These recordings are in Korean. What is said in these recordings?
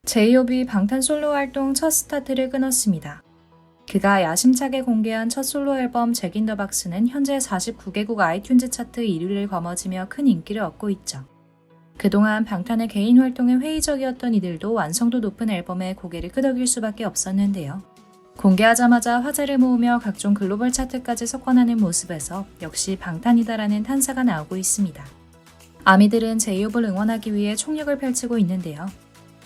제이홉이 방탄 솔로 활동 첫 스타트를 끊었습니다. 그가 야심차게 공개한 첫 솔로 앨범 잭 인 더 박스는 현재 49개국 아이튠즈 차트 1위를 거머쥐며 큰 인기를 얻고 있죠. 그동안 방탄의 개인 활동에 회의적이었던 이들도 완성도 높은 앨범에 고개를 끄덕일 수밖에 없었는데요. 공개하자마자 화제를 모으며 각종 글로벌 차트까지 석권하는 모습에서 역시 방탄이다라는 탄사가 나오고 있습니다. 아미들은 제이홉을 응원하기 위해 총력을 펼치고 있는데요.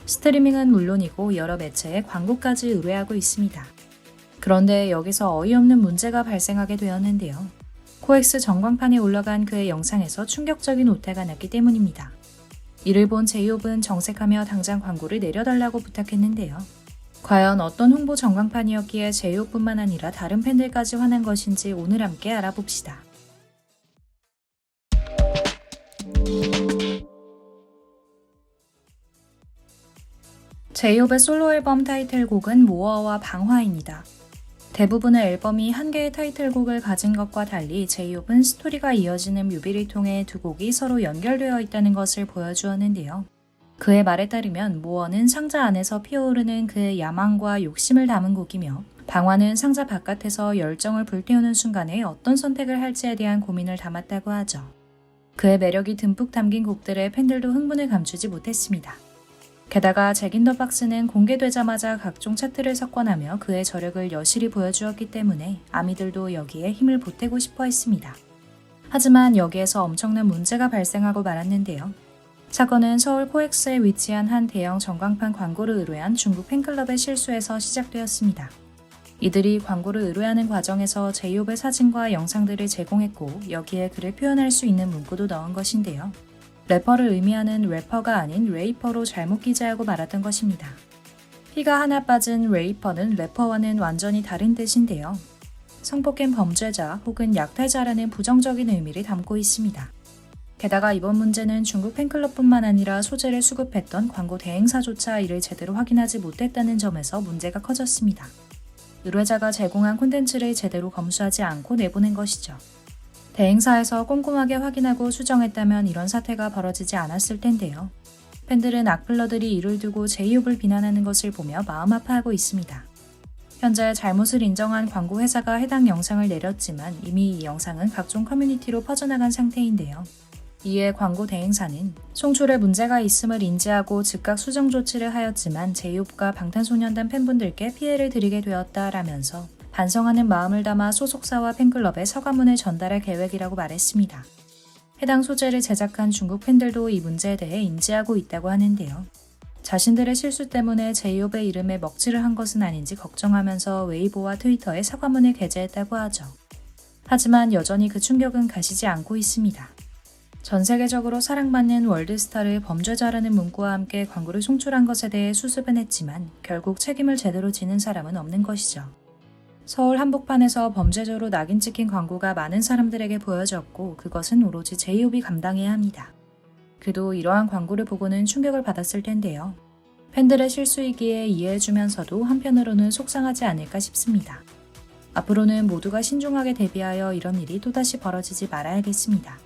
스트리밍은 물론이고 여러 매체에 광고까지 의뢰하고 있습니다. 그런데 여기서 어이없는 문제가 발생하게 되었는데요. 코엑스 전광판에 올라간 그의 영상에서 충격적인 오타가 났기 때문입니다. 이를 본 제이홉은 정색하며 당장 광고를 내려달라고 부탁했는데요. 과연 어떤 홍보 전광판이었기에 제이홉뿐만 아니라 다른 팬들까지 화난 것인지 오늘 함께 알아봅시다. 제이홉의 솔로 앨범 타이틀곡은 모어와 방화입니다. 대부분의 앨범이 한 개의 타이틀곡을 가진 것과 달리 제이홉은 스토리가 이어지는 뮤비를 통해 두 곡이 서로 연결되어 있다는 것을 보여주었는데요. 그의 말에 따르면 모어는 상자 안에서 피어오르는 그의 야망과 욕심을 담은 곡이며 방화는 상자 바깥에서 열정을 불태우는 순간에 어떤 선택을 할지에 대한 고민을 담았다고 하죠. 그의 매력이 듬뿍 담긴 곡들에 팬들도 흥분을 감추지 못했습니다. 게다가 잭 인 더 박스는 공개되자마자 각종 차트를 석권하며 그의 저력을 여실히 보여주었기 때문에 아미들도 여기에 힘을 보태고 싶어 했습니다. 하지만 여기에서 엄청난 문제가 발생하고 말았는데요. 사건은 서울 코엑스에 위치한 한 대형 전광판 광고를 의뢰한 중국 팬클럽의 실수에서 시작되었습니다. 이들이 광고를 의뢰하는 과정에서 제이홉의 사진과 영상들을 제공했고 여기에 그를 표현할 수 있는 문구도 넣은 것인데요. 래퍼를 의미하는 래퍼가 아닌 레이퍼로 잘못 기재하고 말았던 것입니다. 피가 하나 빠진 레이퍼는 래퍼와는 완전히 다른 뜻인데요. 성폭행 범죄자 혹은 약탈자라는 부정적인 의미를 담고 있습니다. 게다가 이번 문제는 중국 팬클럽뿐만 아니라 소재를 수급했던 광고 대행사조차 이를 제대로 확인하지 못했다는 점에서 문제가 커졌습니다. 의뢰자가 제공한 콘텐츠를 제대로 검수하지 않고 내보낸 것이죠. 대행사에서 꼼꼼하게 확인하고 수정했다면 이런 사태가 벌어지지 않았을 텐데요. 팬들은 악플러들이 이를 두고 제이홉을 비난하는 것을 보며 마음 아파하고 있습니다. 현재 잘못을 인정한 광고 회사가 해당 영상을 내렸지만 이미 이 영상은 각종 커뮤니티로 퍼져나간 상태인데요. 이에 광고 대행사는 송출에 문제가 있음을 인지하고 즉각 수정 조치를 하였지만 제이홉과 방탄소년단 팬분들께 피해를 드리게 되었다라면서 반성하는 마음을 담아 소속사와 팬클럽에 사과문을 전달할 계획이라고 말했습니다. 해당 소재를 제작한 중국 팬들도 이 문제에 대해 인지하고 있다고 하는데요. 자신들의 실수 때문에 제이홉의 이름에 먹칠을 한 것은 아닌지 걱정하면서 웨이보와 트위터에 사과문을 게재했다고 하죠. 하지만 여전히 그 충격은 가시지 않고 있습니다. 전 세계적으로 사랑받는 월드스타를 범죄자라는 문구와 함께 광고를 송출한 것에 대해 수습은 했지만 결국 책임을 제대로 지는 사람은 없는 것이죠. 서울 한복판에서 범죄자로 낙인 찍힌 광고가 많은 사람들에게 보여졌고 그것은 오로지 제이홉이 감당해야 합니다. 그도 이러한 광고를 보고는 충격을 받았을 텐데요. 팬들의 실수이기에 이해해주면서도 한편으로는 속상하지 않을까 싶습니다. 앞으로는 모두가 신중하게 대비하여 이런 일이 또다시 벌어지지 말아야겠습니다.